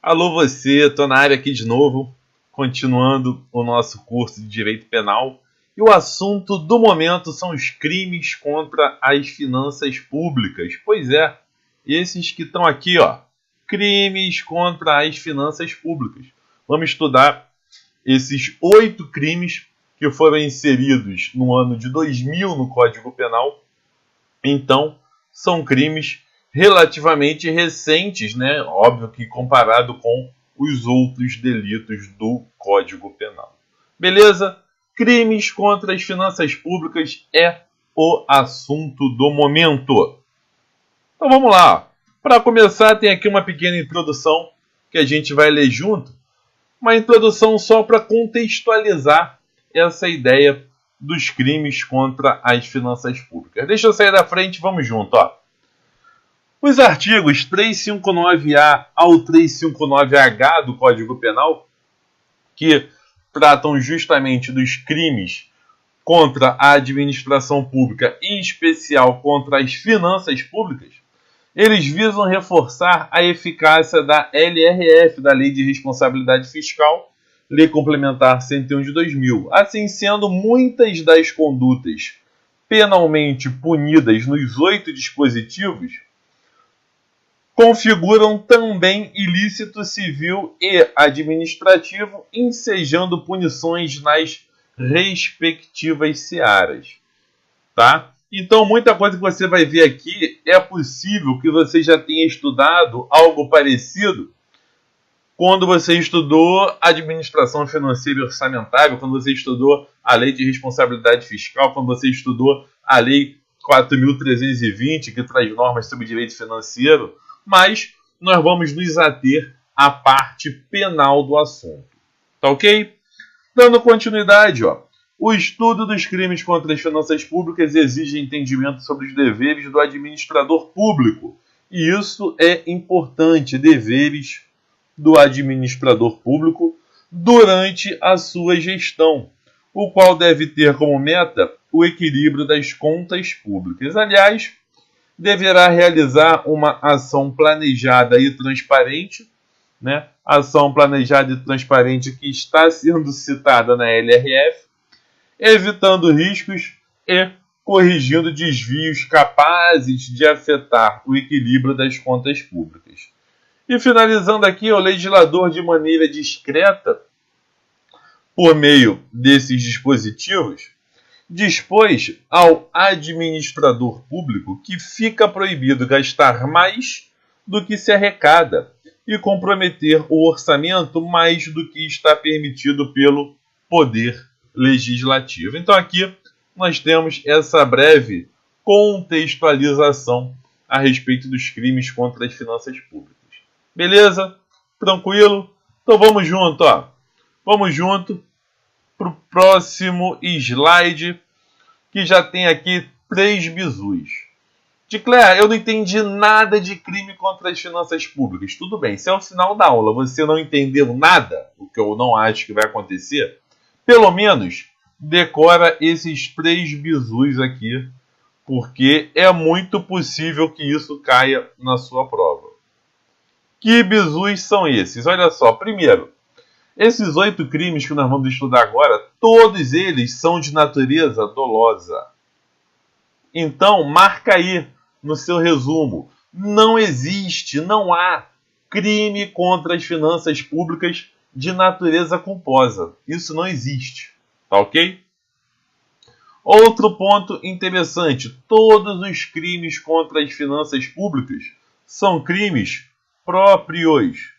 Alô você, tô na área aqui de novo, continuando o nosso curso de Direito Penal. E o assunto do momento são os crimes contra as finanças públicas. Pois é, esses que estão aqui, ó, crimes contra as finanças públicas. Vamos estudar esses 8 crimes que foram inseridos no ano de 2000 no Código Penal. Então, são crimes relativamente recentes, né? Óbvio que comparado com os outros delitos do Código Penal. Beleza? Crimes contra as finanças públicas é o assunto do momento. Então vamos lá. Para começar, tem aqui uma pequena introdução que a gente vai ler junto. Uma introdução só para contextualizar essa ideia dos crimes contra as finanças públicas. Deixa eu sair da frente, vamos junto, ó. Os artigos 359A ao 359H do Código Penal, que tratam justamente dos crimes contra a administração pública, em especial contra as finanças públicas, eles visam reforçar a eficácia da LRF, da Lei de Responsabilidade Fiscal, Lei Complementar 101 de 2000. Assim sendo, muitas das condutas penalmente punidas nos 8 dispositivos configuram também ilícito civil e administrativo, ensejando punições nas respectivas searas. Tá? Então, muita coisa que você vai ver aqui é possível que você já tenha estudado algo parecido quando você estudou administração financeira e orçamentária, quando você estudou a Lei de Responsabilidade Fiscal, quando você estudou a Lei 4.320, que traz normas sobre direito financeiro, mas nós vamos nos ater à parte penal do assunto. Tá ok? Dando continuidade, ó. O estudo dos crimes contra as finanças públicas exige entendimento sobre os deveres do administrador público. E isso é importante, deveres do administrador público durante a sua gestão, o qual deve ter como meta o equilíbrio das contas públicas. Aliás, deverá realizar uma ação planejada e transparente, né? Ação planejada e transparente que está sendo citada na LRF, evitando riscos e corrigindo desvios capazes de afetar o equilíbrio das contas públicas. E finalizando aqui, o legislador, de maneira discreta, por meio desses dispositivos, dispôs ao administrador público que fica proibido gastar mais do que se arrecada e comprometer o orçamento mais do que está permitido pelo Poder Legislativo. Então aqui nós temos essa breve contextualização a respeito dos crimes contra as finanças públicas. Beleza? Tranquilo? Então vamos junto, ó. Vamos junto para o próximo slide, que já tem aqui 3 bizus. De Claire, eu não entendi nada de crime contra as finanças públicas. Tudo bem, se é o final da aula você não entendeu nada, o que eu não acho que vai acontecer, pelo menos decora esses 3 bizus aqui, porque é muito possível que isso caia na sua prova. Que bizus são esses? Olha só, primeiro, esses 8 crimes que nós vamos estudar agora, todos eles são de natureza dolosa. Então, marca aí no seu resumo. Não existe, não há crime contra as finanças públicas de natureza culposa. Isso não existe. Tá ok? Outro ponto interessante. Todos os crimes contra as finanças públicas são crimes próprios.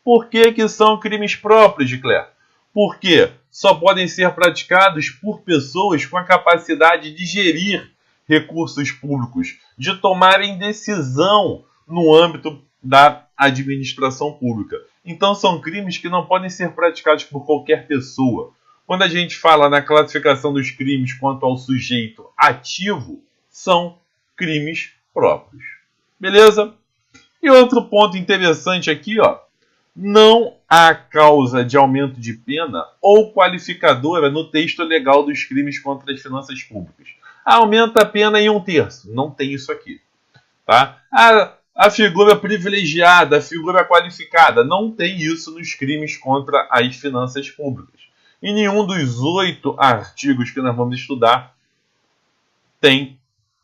Por que são crimes próprios, de Claire? Porque só podem ser praticados por pessoas com a capacidade de gerir recursos públicos, de tomarem decisão no âmbito da administração pública. Então são crimes que não podem ser praticados por qualquer pessoa. Quando a gente fala na classificação dos crimes quanto ao sujeito ativo, são crimes próprios. Beleza? E outro ponto interessante aqui, ó. Não há causa de aumento de pena ou qualificadora no texto legal dos crimes contra as finanças públicas. Aumenta a pena em 1/3. Não tem isso aqui. Tá? a figura privilegiada, a figura qualificada. Não tem isso nos crimes contra as finanças públicas. E nenhum dos 8 artigos que nós vamos estudar tem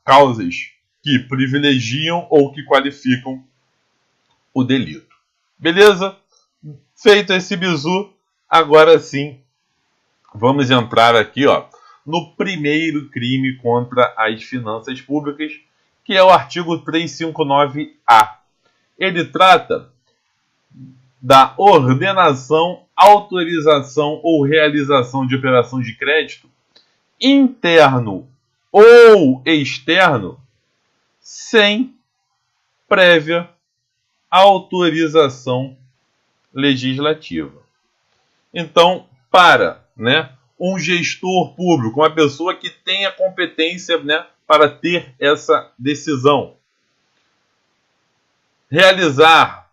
causas que privilegiam ou que qualificam o delito. Beleza? Feito esse bizu, agora sim, vamos entrar aqui, no primeiro crime contra as finanças públicas, que é o artigo 359-A. Ele trata da ordenação, autorização ou realização de operação de crédito interno ou externo sem prévia autorização legislativa. Então, para um gestor público, uma pessoa que tenha competência para ter essa decisão, realizar,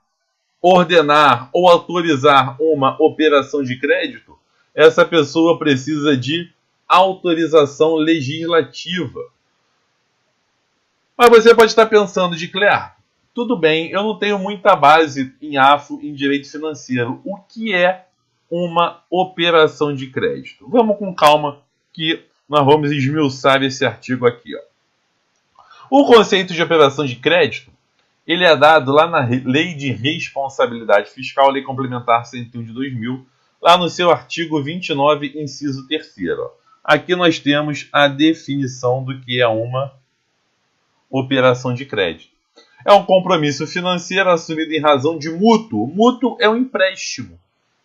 ordenar ou autorizar uma operação de crédito, essa pessoa precisa de autorização legislativa. Mas você pode estar pensando de Clear, tudo bem, eu não tenho muita base em AFO, em direito financeiro. O que é uma operação de crédito? Vamos com calma que nós vamos esmiuçar esse artigo aqui. O conceito de operação de crédito, ele é dado lá na Lei de Responsabilidade Fiscal, Lei Complementar 101 de 2000, lá no seu artigo 29, inciso 3º. Aqui nós temos a definição do que é uma operação de crédito. É um compromisso financeiro assumido em razão de mútuo. Mútuo é um empréstimo,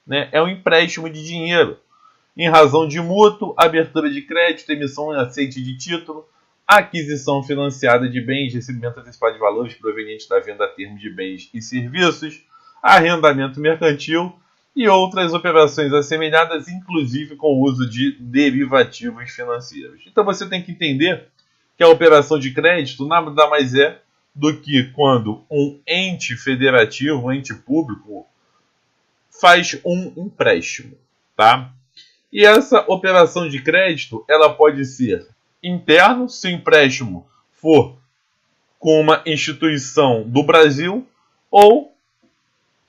é um empréstimo de dinheiro. Em razão de mútuo, abertura de crédito, emissão e aceite de título, aquisição financiada de bens, recebimento antecipado de valores provenientes da venda a termo de bens e serviços, arrendamento mercantil e outras operações assemelhadas, inclusive com o uso de derivativos financeiros. Então você tem que entender que a operação de crédito nada mais é do que quando um ente federativo, um ente público, faz um empréstimo, tá? E essa operação de crédito, ela pode ser interno, se o empréstimo for com uma instituição do Brasil, ou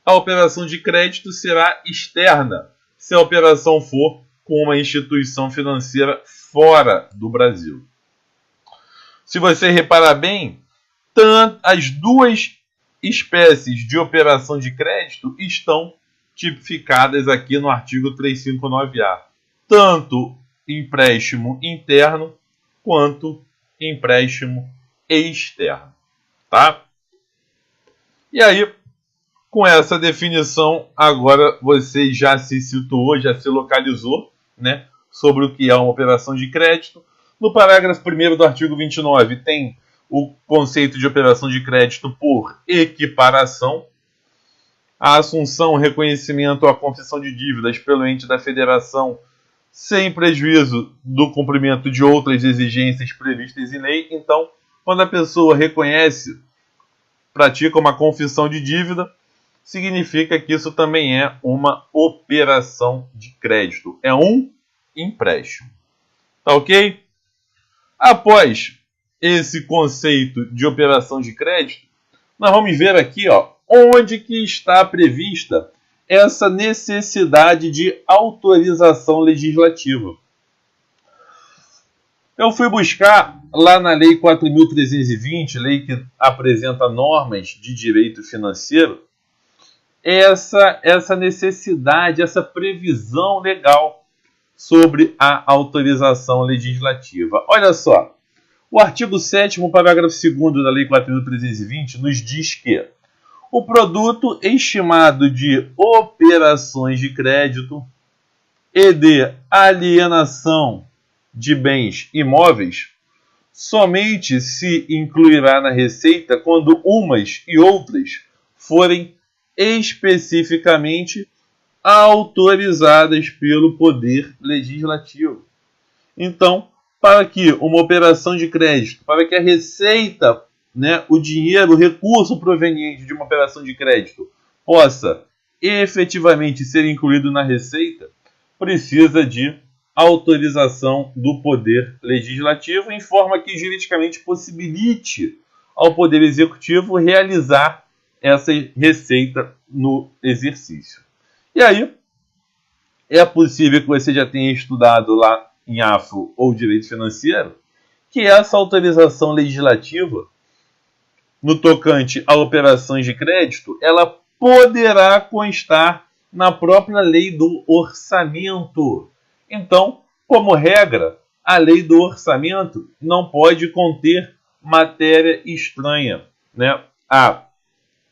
a operação de crédito será externa, se a operação for com uma instituição financeira fora do Brasil. Se você reparar bem, as duas espécies de operação de crédito estão tipificadas aqui no artigo 359-A. Tanto empréstimo interno quanto empréstimo externo. Tá? E aí, com essa definição, agora você já se situou, já se localizou, sobre o que é uma operação de crédito. No parágrafo 1º do artigo 29 tem o conceito de operação de crédito por equiparação, a assunção, reconhecimento ou a confissão de dívidas pelo ente da federação sem prejuízo do cumprimento de outras exigências previstas em lei. Então, quando a pessoa reconhece, pratica uma confissão de dívida, significa que isso também é uma operação de crédito. É um empréstimo. Tá ok? Após esse conceito de operação de crédito, nós vamos ver aqui, onde que está prevista essa necessidade de autorização legislativa. Eu fui buscar lá na Lei 4.320, lei que apresenta normas de direito financeiro, essa necessidade, essa previsão legal sobre a autorização legislativa. Olha só, o artigo 7º, parágrafo 2º da Lei 4.320 nos diz que o produto estimado de operações de crédito e de alienação de bens imóveis somente se incluirá na receita quando umas e outras forem especificamente autorizadas pelo Poder Legislativo. Então, para que uma operação de crédito, para que a receita, o dinheiro, o recurso proveniente de uma operação de crédito possa efetivamente ser incluído na receita, precisa de autorização do Poder Legislativo em forma que juridicamente possibilite ao Poder Executivo realizar essa receita no exercício. E aí, é possível que você já tenha estudado lá em AFO ou Direito Financeiro, que essa autorização legislativa, no tocante a operações de crédito, ela poderá constar na própria lei do orçamento. Então, como regra, a lei do orçamento não pode conter matéria estranha, né? A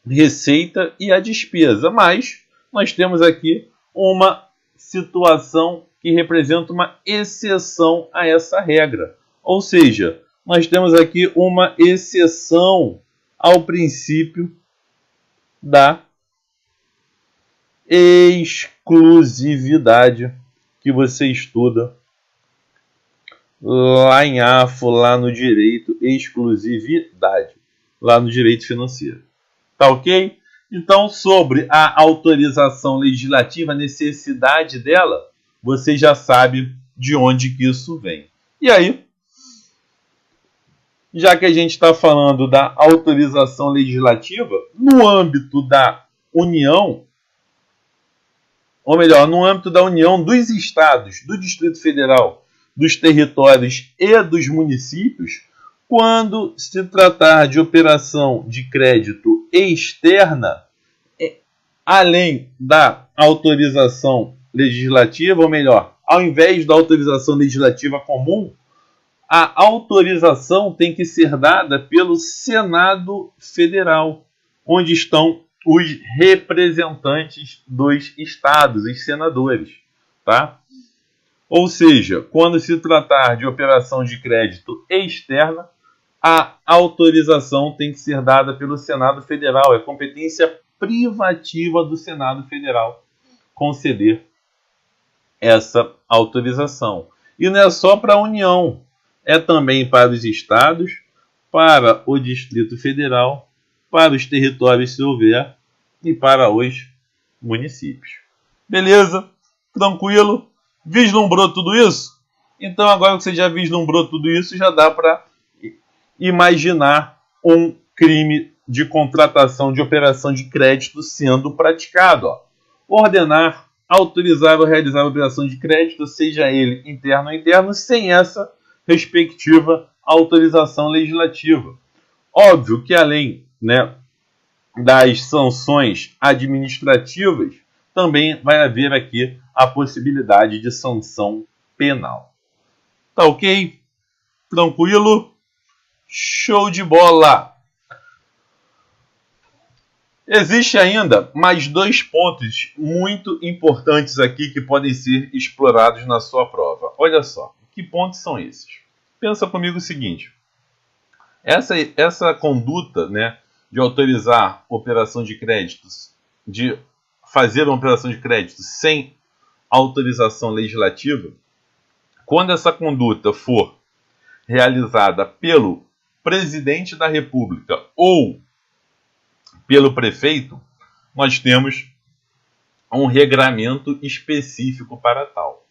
receita e a despesa, mas nós temos aqui uma situação que representa uma exceção a essa regra. Ou seja, nós temos aqui uma exceção ao princípio da exclusividade que você estuda lá em AFO, lá no direito, exclusividade, lá no direito financeiro. Tá ok? Então, sobre a autorização legislativa, a necessidade dela, você já sabe de onde que isso vem. E aí, já que a gente está falando da autorização legislativa, no âmbito da União, ou melhor, no âmbito da União, dos estados, do Distrito Federal, dos territórios e dos municípios, quando se tratar de operação de crédito externa, além da autorização legislativa, ou melhor, ao invés da autorização legislativa comum, a autorização tem que ser dada pelo Senado Federal, onde estão os representantes dos estados, os senadores, tá? Ou seja, quando se tratar de operação de crédito externa, a autorização tem que ser dada pelo Senado Federal. É competência privativa do Senado Federal conceder essa autorização. E não é só para a União, é também para os estados, para o Distrito Federal, para os territórios se houver e para os municípios. Beleza? Tranquilo? Vislumbrou tudo isso? Então, agora que você já vislumbrou tudo isso, já dá para imaginar um crime de contratação de operação de crédito sendo praticado. Ó. Ordenar, autorizar ou realizar a operação de crédito, seja ele interno ou interno, sem essa respectiva autorização legislativa. Óbvio que além, né, das sanções administrativas, também vai haver aqui a possibilidade de sanção penal. Tá ok? Tranquilo? Show de bola! Existe ainda mais dois pontos muito importantes aqui que podem ser explorados na sua prova. Olha só, que pontos são esses? Pensa comigo o seguinte, essa conduta, né, de autorizar operação de créditos, de fazer uma operação de crédito sem autorização legislativa, quando essa conduta for realizada pelo presidente da República ou pelo prefeito, nós temos um regramento específico para tal.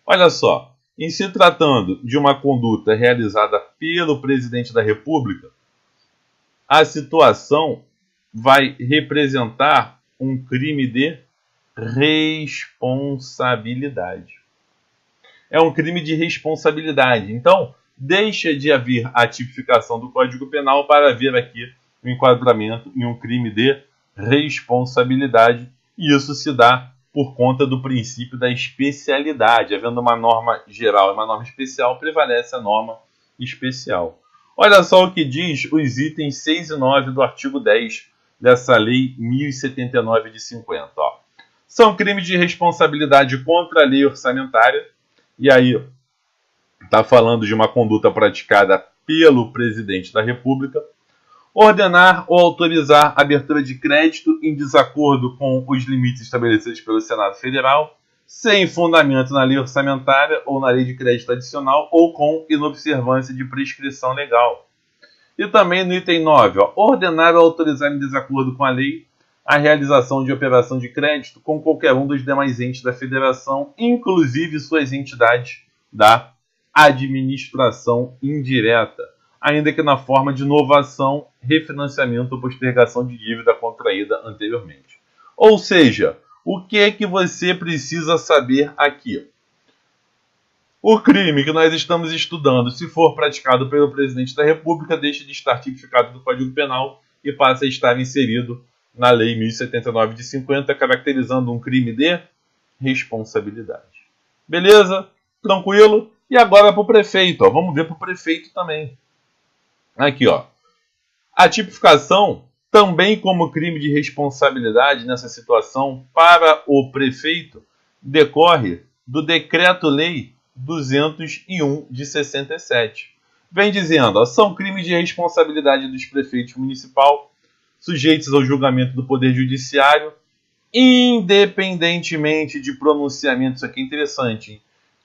Olha só, em se tratando de uma conduta realizada pelo presidente da República, a situação vai representar um crime de responsabilidade. É um crime de responsabilidade. Então, deixa de haver a tipificação do Código Penal para haver aqui o enquadramento em um crime de responsabilidade. E isso se dá por conta do princípio da especialidade. Havendo uma norma geral e uma norma especial, prevalece a norma especial. Olha só o que diz os itens 6 e 9 do artigo 10 dessa Lei 1079 de 50. Ó. São crimes de responsabilidade contra a lei orçamentária. E aí está falando de uma conduta praticada pelo presidente da República. Ordenar ou autorizar a abertura de crédito em desacordo com os limites estabelecidos pelo Senado Federal, sem fundamento na lei orçamentária ou na lei de crédito adicional ou com inobservância de prescrição legal. E também no item 9, ó, ordenar ou autorizar em desacordo com a lei a realização de operação de crédito com qualquer um dos demais entes da federação, inclusive suas entidades da administração indireta. ainda que na forma de novação, refinanciamento ou postergação de dívida contraída anteriormente. Ou seja, o que é que você precisa saber aqui? O crime que nós estamos estudando, se for praticado pelo presidente da República, deixa de estar tipificado no Código Penal e passa a estar inserido na Lei 1079 de 50, caracterizando um crime de responsabilidade. Beleza? Tranquilo? E agora para o prefeito. Ó. Vamos ver para o prefeito também. Aqui, ó. A tipificação, também como crime de responsabilidade nessa situação, para o prefeito, decorre do Decreto-Lei 201 de 67. Vem dizendo, ó, são crimes de responsabilidade dos prefeitos municipal, sujeitos ao julgamento do Poder Judiciário, independentemente de pronunciamento, isso aqui é interessante, hein?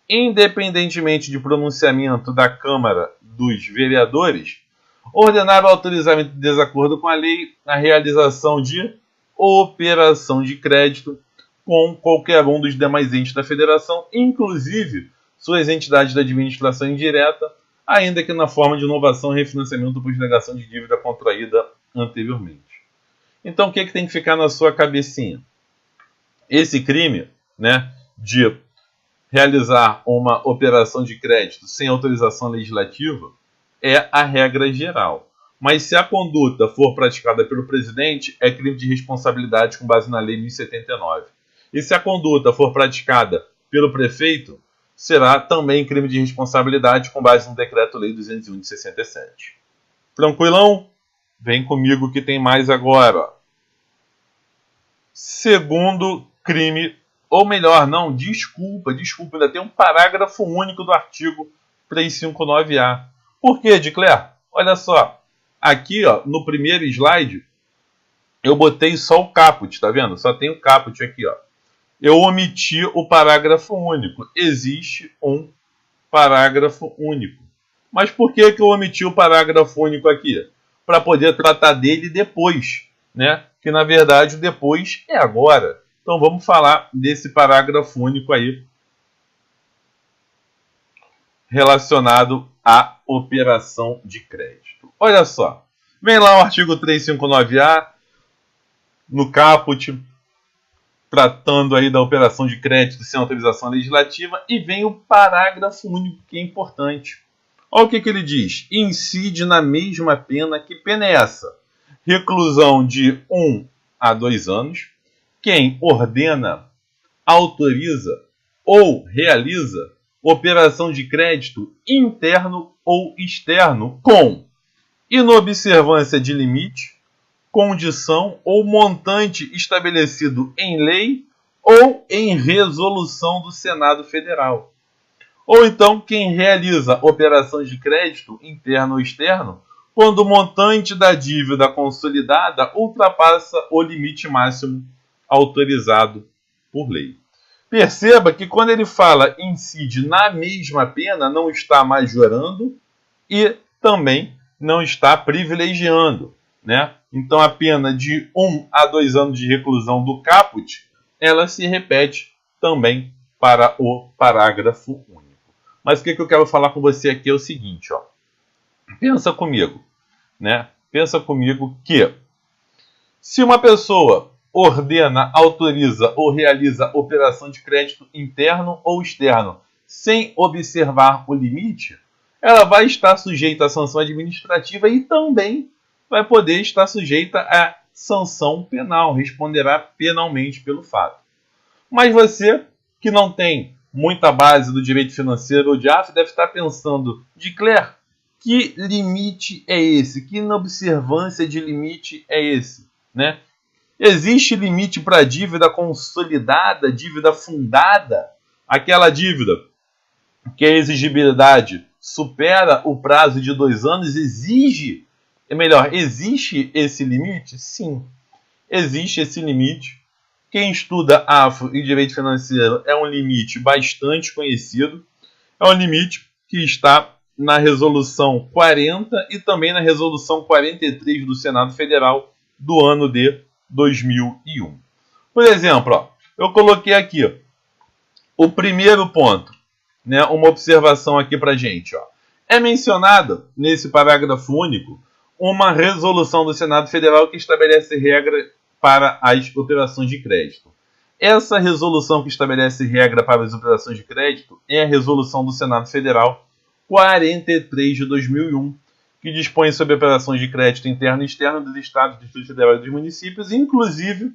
Independentemente de pronunciamento da Câmara dos Vereadores, ordenar o autorizamento de desacordo com a lei a realização de operação de crédito com qualquer um dos demais entes da federação, inclusive suas entidades da administração indireta, ainda que na forma de inovação, refinanciamento ou postergação de dívida contraída anteriormente. Então, o que tem que ficar na sua cabecinha? Esse crime, né, de realizar uma operação de crédito sem autorização legislativa é a regra geral. Mas se a conduta for praticada pelo presidente, é crime de responsabilidade com base na Lei 1079. E se a conduta for praticada pelo prefeito, será também crime de responsabilidade com base no Decreto-Lei 201 de 67. Tranquilão? Vem comigo que tem mais agora. Segundo crime, ou melhor, não, desculpa, ainda tem um parágrafo único do artigo 359A. Por quê, Edcler? Olha só, aqui ó, no primeiro slide, eu botei só o caput, tá vendo? Só tem o caput aqui, ó. Eu omiti o parágrafo único. Existe um parágrafo único. Mas por que eu omiti o parágrafo único aqui? Para poder tratar dele depois, né? Que na verdade o depois é agora. Então vamos falar desse parágrafo único aí relacionado à operação de crédito. Olha só, vem lá o artigo 359A no caput, tratando aí da operação de crédito sem autorização legislativa, e vem o parágrafo único que é importante. Olha o que ele diz. Incide na mesma pena. Que pena é essa? Reclusão de 1 a 2 anos. Quem ordena, autoriza ou realiza operação de crédito interno ou externo com inobservância de limite, condição ou montante estabelecido em lei ou em resolução do Senado Federal. Ou então quem realiza operações de crédito interno ou externo quando o montante da dívida consolidada ultrapassa o limite máximo autorizado por lei. Perceba que quando ele fala incide na mesma pena, não está majorando e também não está privilegiando, né? Então a pena de 1 a 2 anos de reclusão do caput, ela se repete também para o parágrafo único. Mas o que eu quero falar com você aqui é o seguinte, ó. Pensa comigo, né? Pensa comigo que se uma pessoa ordena, autoriza ou realiza operação de crédito interno ou externo sem observar o limite, ela vai estar sujeita à sanção administrativa e também vai poder estar sujeita à sanção penal, responderá penalmente pelo fato. Mas você, que não tem muita base do direito financeiro ou de AF, deve estar pensando, Edcler, que limite é esse? Que inobservância de limite é esse? Né? Existe limite para dívida consolidada, dívida fundada? Aquela dívida que a exigibilidade supera o prazo de 2 anos, existe esse limite? Sim, existe esse limite. Quem estuda AFO e direito financeiro é um limite bastante conhecido. É um limite que está na resolução 40 e também na resolução 43 do Senado Federal do ano de 2001. Por exemplo, ó, eu coloquei aqui ó, o primeiro ponto, né, uma observação aqui para gente. Ó. É mencionada, nesse parágrafo único, uma resolução do Senado Federal que estabelece regra para as operações de crédito. Essa resolução que estabelece regra para as operações de crédito é a resolução do Senado Federal 43 de 2001, que dispõe sobre operações de crédito interno e externo dos estados, do Distrito Federal e dos municípios, inclusive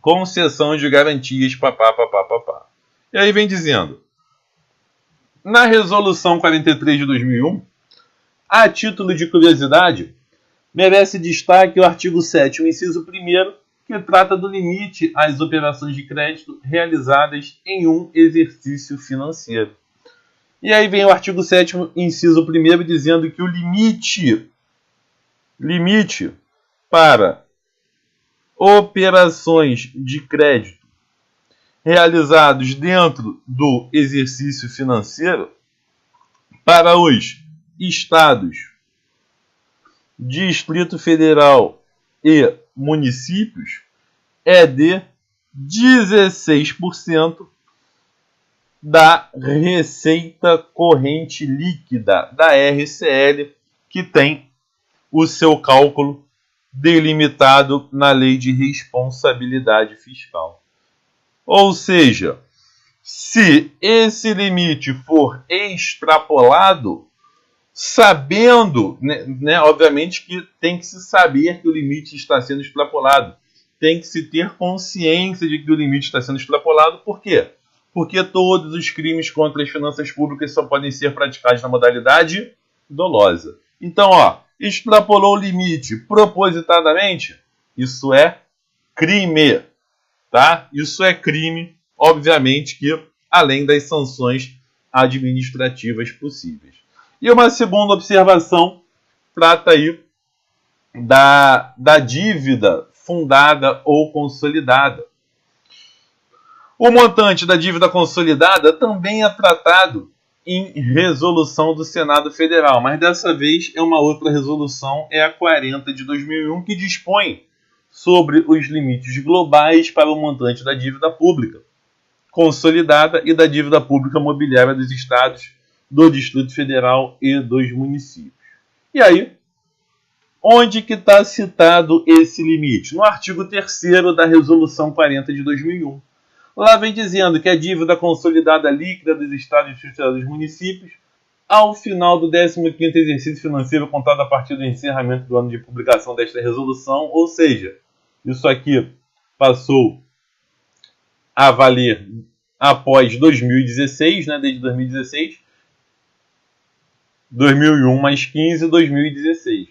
concessão de garantias, papá. E aí vem dizendo, na resolução 43 de 2001, a título de curiosidade, merece destaque o artigo 7º, inciso 1º, que trata do limite às operações de crédito realizadas em um exercício financeiro. E aí vem o artigo 7º, inciso 1º, dizendo que o limite para operações de crédito realizados dentro do exercício financeiro para os estados, Distrito Federal e municípios é de 16% da receita corrente líquida da RCL, que tem o seu cálculo delimitado na Lei de Responsabilidade Fiscal. Ou seja, se esse limite for extrapolado, sabendo, obviamente que tem que se saber que o limite está sendo extrapolado, tem que se ter consciência de que o limite está sendo extrapolado. Por quê? Porque todos os crimes contra as finanças públicas só podem ser praticados na modalidade dolosa. Então, extrapolou o limite propositadamente, isso é crime, tá? Isso é crime, obviamente que além das sanções administrativas possíveis. E uma segunda observação trata aí da dívida fundada ou consolidada. O montante da dívida consolidada também é tratado em resolução do Senado Federal, mas dessa vez é uma outra resolução, é a 40 de 2001, que dispõe sobre os limites globais para o montante da dívida pública consolidada e da dívida pública mobiliária dos estados, do Distrito Federal e dos municípios. E aí, onde que está citado esse limite? No artigo 3º da Resolução 40 de 2001. Lá vem dizendo que a dívida consolidada líquida dos estados, Distrito Federal e dos municípios, ao final do 15º exercício financeiro contado a partir do encerramento do ano de publicação desta resolução, ou seja, isso aqui passou a valer após 2016, desde 2016, 2001 mais 15, 2016.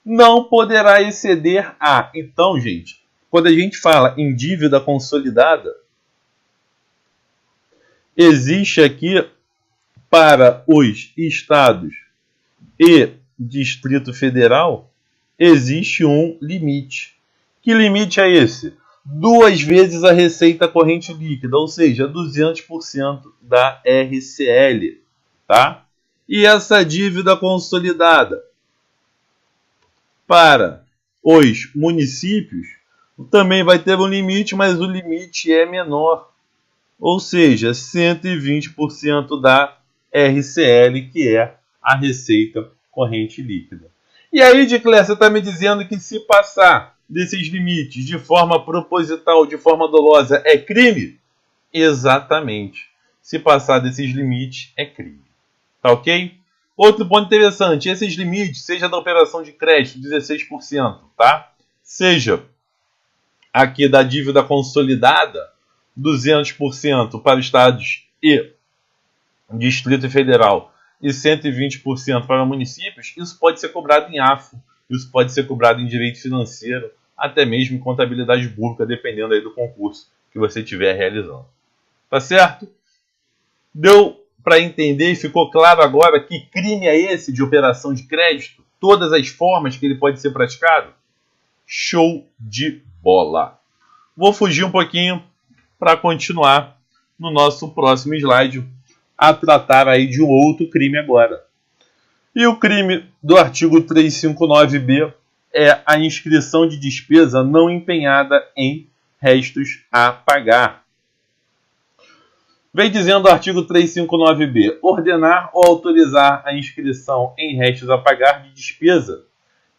Não poderá exceder a... Então, gente, quando a gente fala em dívida consolidada, existe aqui para os estados e Distrito Federal, existe um limite. Que limite é esse? 2 vezes a receita corrente líquida, ou seja, 200% da RCL, tá? E essa dívida consolidada para os municípios também vai ter um limite, mas o limite é menor, ou seja, 120% da RCL, que é a receita corrente líquida. E aí, Dicler, você está me dizendo que se passar desses limites de forma proposital, de forma dolosa, é crime? Exatamente. Se passar desses limites, é crime. Tá ok? Outro ponto interessante, esses limites, seja da operação de crédito, 16%, tá? Seja aqui da dívida consolidada, 200% para estados e Distrito Federal e 120% para municípios, isso pode ser cobrado em AFO, isso pode ser cobrado em direito financeiro, até mesmo em contabilidade pública, dependendo aí do concurso que você estiver realizando. Tá certo? Deu para entender e ficou claro agora que crime é esse de operação de crédito? Todas as formas que ele pode ser praticado? Show de bola! Vou fugir um pouquinho para continuar no nosso próximo slide a tratar aí de um outro crime agora. E o crime do artigo 359B é a inscrição de despesa não empenhada em restos a pagar. Vem dizendo o artigo 359b, ordenar ou autorizar a inscrição em restos a pagar de despesa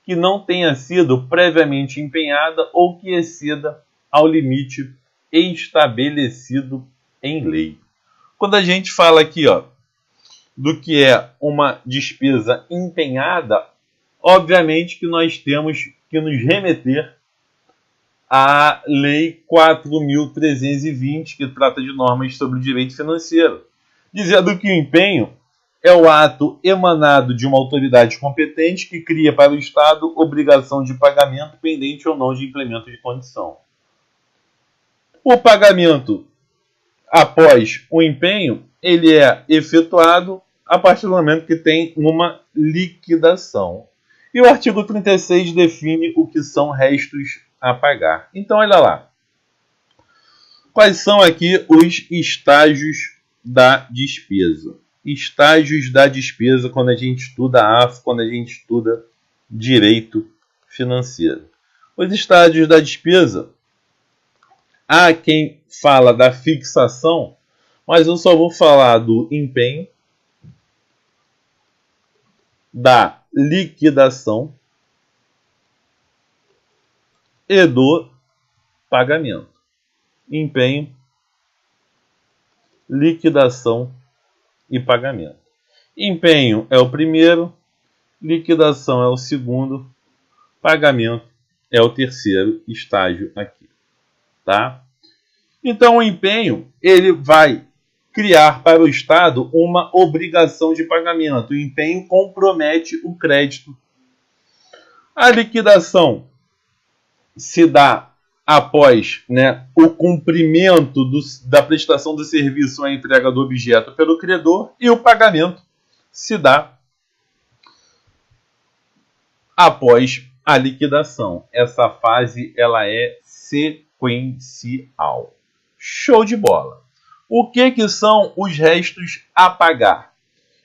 que não tenha sido previamente empenhada ou que exceda ao limite estabelecido em lei. Quando a gente fala aqui, ó, do que é uma despesa empenhada, obviamente que nós temos que nos remeter à Lei 4.320, que trata de normas sobre o direito financeiro, dizendo que o empenho é o ato emanado de uma autoridade competente que cria para o Estado obrigação de pagamento pendente ou não de implemento de condição. O pagamento após o empenho, ele é efetuado a partir do momento que tem uma liquidação. E o artigo 36 define o que são restos a pagar. Então, olha lá. Quais são aqui os estágios da despesa? Estágios da despesa quando a gente estuda AFO, quando a gente estuda direito financeiro. Os estágios da despesa, há quem fala da fixação, mas eu só vou falar do empenho, da liquidação e do pagamento. Empenho, liquidação e pagamento. Empenho é o primeiro, liquidação é o segundo, pagamento é o terceiro estágio aqui, tá? Então o empenho, ele vai criar para o Estado uma obrigação de pagamento. O empenho compromete o crédito. A liquidação se dá após, né, o cumprimento da prestação do serviço ou a entrega do objeto pelo credor, e o pagamento se dá após a liquidação. Essa fase ela é sequencial. Show de bola! O que são os restos a pagar?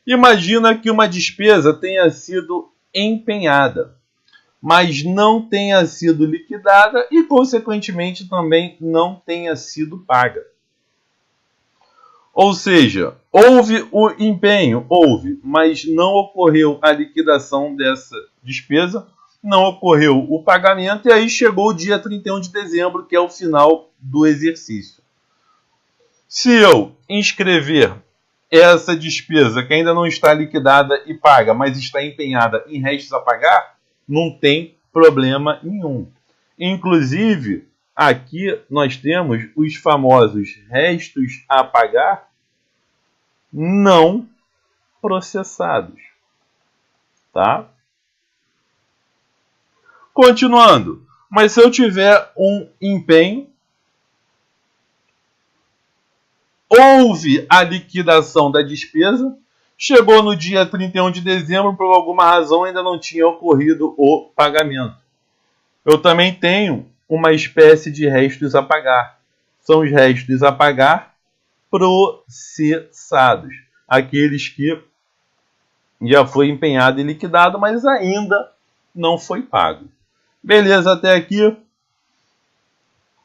Imagina que uma despesa tenha sido empenhada, mas não tenha sido liquidada e, consequentemente, também não tenha sido paga. Ou seja, houve o empenho, mas não ocorreu a liquidação dessa despesa, não ocorreu o pagamento, e aí chegou o dia 31 de dezembro, que é o final do exercício. Se eu inscrever essa despesa que ainda não está liquidada e paga, mas está empenhada em restos a pagar, não tem problema nenhum. Inclusive, aqui nós temos os famosos restos a pagar não processados. Tá? Continuando, mas se eu tiver um empenho, houve a liquidação da despesa, chegou no dia 31 de dezembro, por alguma razão ainda não tinha ocorrido o pagamento. Eu também tenho uma espécie de restos a pagar. São os restos a pagar processados. Aqueles que já foi empenhado e liquidado, mas ainda não foi pago. Beleza, até aqui.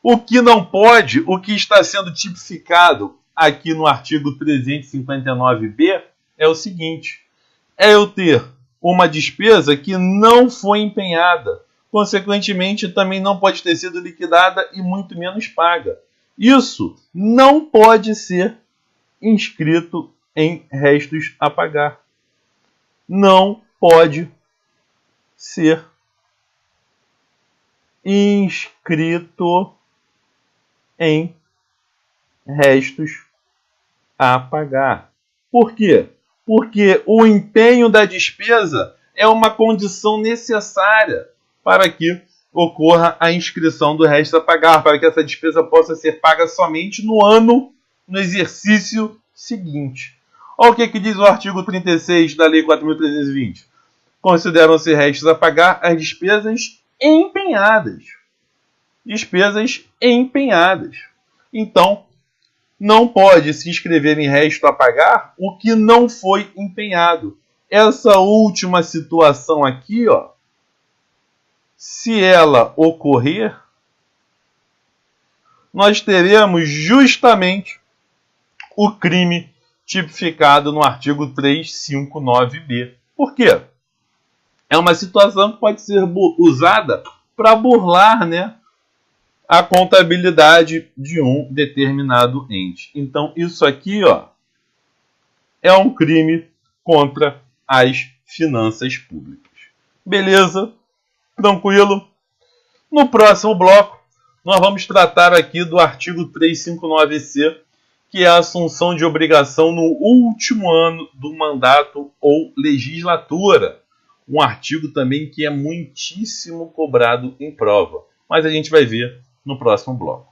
O que não pode, o que está sendo tipificado aqui no artigo 359b é o seguinte: é eu ter uma despesa que não foi empenhada, consequentemente também não pode ter sido liquidada e muito menos paga. Isso não pode ser inscrito em restos a pagar. Não pode ser inscrito em restos a pagar. Por quê? Porque o empenho da despesa é uma condição necessária para que ocorra a inscrição do resto a pagar, para que essa despesa possa ser paga somente no exercício seguinte. Olha o que diz o artigo 36 da Lei 4.320. Consideram-se restos a pagar as despesas empenhadas. Despesas empenhadas. Então, não pode se inscrever em resto a pagar o que não foi empenhado. Essa última situação aqui, ó, se ela ocorrer, nós teremos justamente o crime tipificado no artigo 359b. Por quê? É uma situação que pode ser usada para burlar, né, a contabilidade de um determinado ente. Então, isso aqui, ó, é um crime contra as finanças públicas. Beleza? Tranquilo? No próximo bloco, nós vamos tratar aqui do artigo 359C, que é a assunção de obrigação no último ano do mandato ou legislatura. Um artigo também que é muitíssimo cobrado em prova. Mas a gente vai ver no próximo bloco.